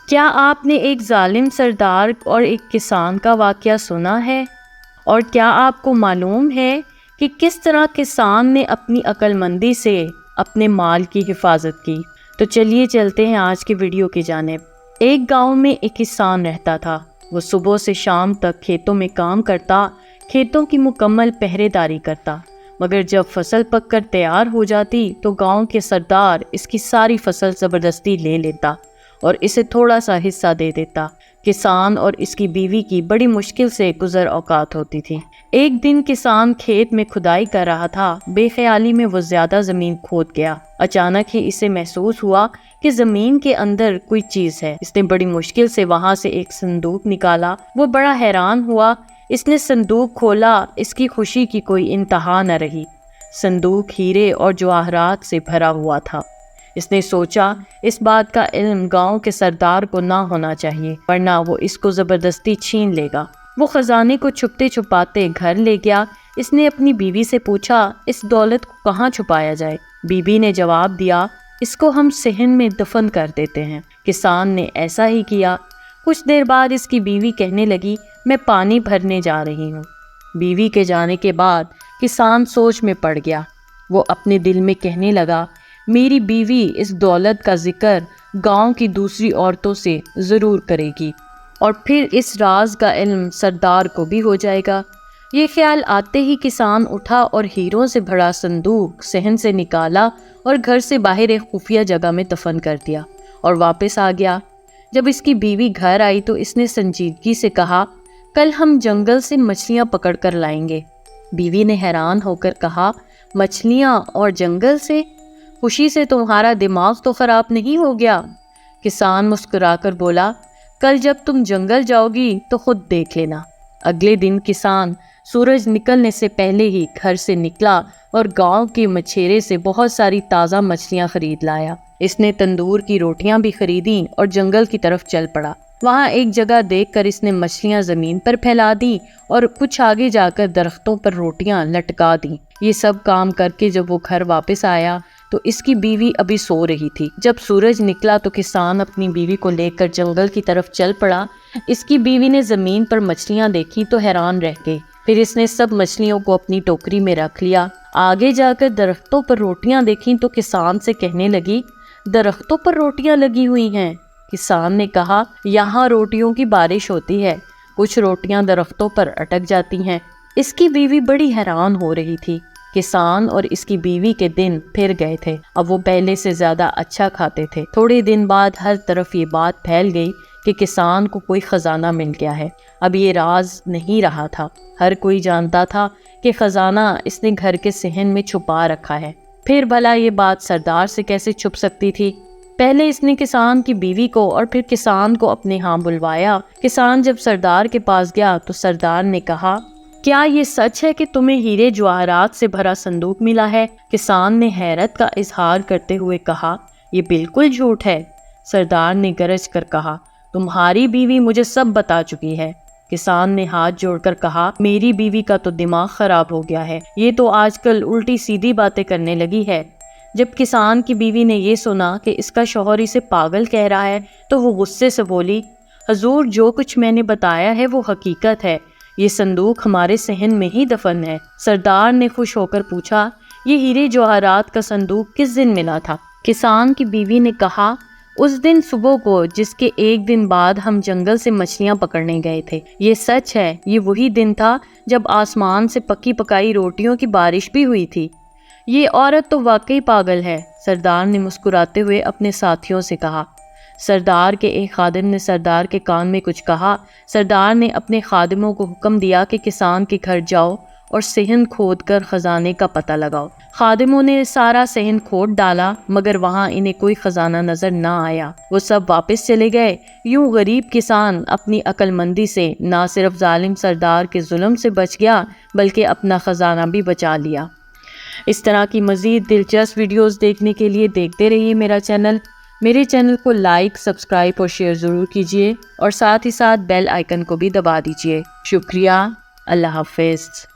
کیا آپ نے ایک ظالم سردار اور ایک کسان کا واقعہ سنا ہے؟ اور کیا آپ کو معلوم ہے کہ کس طرح کسان نے اپنی عقل مندی سے اپنے مال کی حفاظت کی؟ تو چلیے چلتے ہیں آج کی ویڈیو کی جانب۔ ایک گاؤں میں ایک کسان رہتا تھا۔ وہ صبح سے شام تک کھیتوں میں کام کرتا، کھیتوں کی مکمل پہرے داری کرتا، مگر جب فصل پک کر تیار ہو جاتی تو گاؤں کے سردار اس کی ساری فصل زبردستی لے لیتا اور اسے تھوڑا سا حصہ دے دیتا۔ کسان اور اس کی بیوی کی بڑی مشکل سے گزر اوقات ہوتی تھی۔ ایک دن کسان کھیت میں کھدائی کر رہا تھا، بے خیالی میں وہ زیادہ زمین کھود گیا۔ اچانک ہی اسے محسوس ہوا کہ زمین کے اندر کوئی چیز ہے۔ اس نے بڑی مشکل سے وہاں سے ایک صندوق نکالا۔ وہ بڑا حیران ہوا۔ اس نے صندوق کھولا، اس کی خوشی کی کوئی انتہا نہ رہی۔ صندوق ہیرے اور جواہرات سے بھرا ہوا تھا۔ اس نے سوچا اس بات کا علم گاؤں کے سردار کو نہ ہونا چاہیے، ورنہ وہ اس کو زبردستی چھین لے گا۔ وہ خزانے کو چھپتے چھپاتے گھر لے گیا۔ اس نے اپنی بیوی سے پوچھا اس دولت کو کہاں چھپایا جائے؟ بیوی نے جواب دیا، اس کو ہم صحن میں دفن کر دیتے ہیں۔ کسان نے ایسا ہی کیا۔ کچھ دیر بعد اس کی بیوی کہنے لگی، میں پانی بھرنے جا رہی ہوں۔ بیوی کے جانے کے بعد کسان سوچ میں پڑ گیا۔ وہ اپنے دل میں کہنے لگا، میری بیوی اس دولت کا ذکر گاؤں کی دوسری عورتوں سے ضرور کرے گی اور پھر اس راز کا علم سردار کو بھی ہو جائے گا۔ یہ خیال آتے ہی کسان اٹھا اور ہیروں سے بھرا صندوق صحن سے نکالا اور گھر سے باہر ایک خفیہ جگہ میں دفن کر دیا اور واپس آ گیا۔ جب اس کی بیوی گھر آئی تو اس نے سنجیدگی سے کہا، کل ہم جنگل سے مچھلیاں پکڑ کر لائیں گے۔ بیوی نے حیران ہو کر کہا، مچھلیاں اور جنگل سے؟ خوشی سے تمہارا دماغ تو خراب نہیں ہو گیا؟ کسان مسکرا کر بولا، کل جب تم جنگل جاؤ گی تو خود دیکھ لینا۔ اگلے دن کسان سورج نکلنے سے پہلے ہی گھر سے نکلا اور گاؤں کے مچھیرے سے بہت ساری تازہ مچھلیاں خرید لایا۔ اس نے تندور کی روٹیاں بھی خریدیں اور جنگل کی طرف چل پڑا۔ وہاں ایک جگہ دیکھ کر اس نے مچھلیاں زمین پر پھیلا دیں اور کچھ آگے جا کر درختوں پر روٹیاں لٹکا دیں۔ یہ سب کام کر کے جب وہ گھر واپس آیا تو اس کی بیوی ابھی سو رہی تھی۔ جب سورج نکلا تو کسان اپنی بیوی کو لے کر جنگل کی طرف چل پڑا۔ اس کی بیوی نے زمین پر مچھلیاں دیکھی تو حیران رہ گئی۔ پھر اس نے سب مچھلیوں کو اپنی ٹوکری میں رکھ لیا۔ آگے جا کر درختوں پر روٹیاں دیکھیں تو کسان سے کہنے لگی، درختوں پر روٹیاں لگی ہوئی ہیں۔ کسان نے کہا، یہاں روٹیوں کی بارش ہوتی ہے، کچھ روٹیاں درختوں پر اٹک جاتی ہیں۔ اس کی بیوی بڑی حیران ہو رہی تھی۔ کسان اور اس کی بیوی کے دن پھر گئے تھے۔ اب وہ پہلے سے زیادہ اچھا کھاتے تھے۔ تھوڑے دن بعد ہر طرف یہ بات پھیل گئی کہ کسان کو کوئی خزانہ مل گیا ہے۔ اب یہ راز نہیں رہا تھا۔ ہر کوئی جانتا تھا کہ خزانہ اس نے گھر کے صحن میں چھپا رکھا ہے۔ پھر بھلا یہ بات سردار سے کیسے چھپ سکتی تھی؟ پہلے اس نے کسان کی بیوی کو اور پھر کسان کو اپنے ہاں بلوایا۔ کسان جب سردار کے پاس گیا تو سردار نے کہا، کیا یہ سچ ہے کہ تمہیں ہیرے جواہرات سے بھرا صندوق ملا ہے؟ کسان نے حیرت کا اظہار کرتے ہوئے کہا، یہ بالکل جھوٹ ہے۔ سردار نے گرج کر کہا، تمہاری بیوی مجھے سب بتا چکی ہے۔ کسان نے ہاتھ جوڑ کر کہا، میری بیوی کا تو دماغ خراب ہو گیا ہے، یہ تو آج کل الٹی سیدھی باتیں کرنے لگی ہے۔ جب کسان کی بیوی نے یہ سنا کہ اس کا شوہر اسے پاگل کہہ رہا ہے تو وہ غصے سے بولی، حضور جو کچھ میں نے بتایا ہے وہ حقیقت ہے، یہ صندوق ہمارے صحن میں ہی دفن ہے۔ سردار نے خوش ہو کر پوچھا، یہ ہیرے جواہرات کا صندوق کس دن ملا تھا؟ کسان کی بیوی نے کہا، اس دن صبح کو جس کے ایک دن بعد ہم جنگل سے مچھلیاں پکڑنے گئے تھے۔ یہ سچ ہے، یہ وہی دن تھا جب آسمان سے پکی پکائی روٹیوں کی بارش بھی ہوئی تھی۔ یہ عورت تو واقعی پاگل ہے، سردار نے مسکراتے ہوئے اپنے ساتھیوں سے کہا۔ سردار کے ایک خادم نے سردار کے کان میں کچھ کہا۔ سردار نے اپنے خادموں کو حکم دیا کہ کسان کے گھر جاؤ اور صحن کھود کر خزانے کا پتہ لگاؤ۔ خادموں نے سارا صحن کھود ڈالا مگر وہاں انہیں کوئی خزانہ نظر نہ آیا۔ وہ سب واپس چلے گئے۔ یوں غریب کسان اپنی عقل مندی سے نہ صرف ظالم سردار کے ظلم سے بچ گیا بلکہ اپنا خزانہ بھی بچا لیا۔ اس طرح کی مزید دلچسپ ویڈیوز دیکھنے کے لیے دیکھتے رہیے میرا چینل۔ میرے چینل کو لائک، سبسکرائب اور شیئر ضرور کیجیے اور ساتھ ہی ساتھ بیل آئیکن کو بھی دبا دیجیے۔ شکریہ۔ اللہ حافظ۔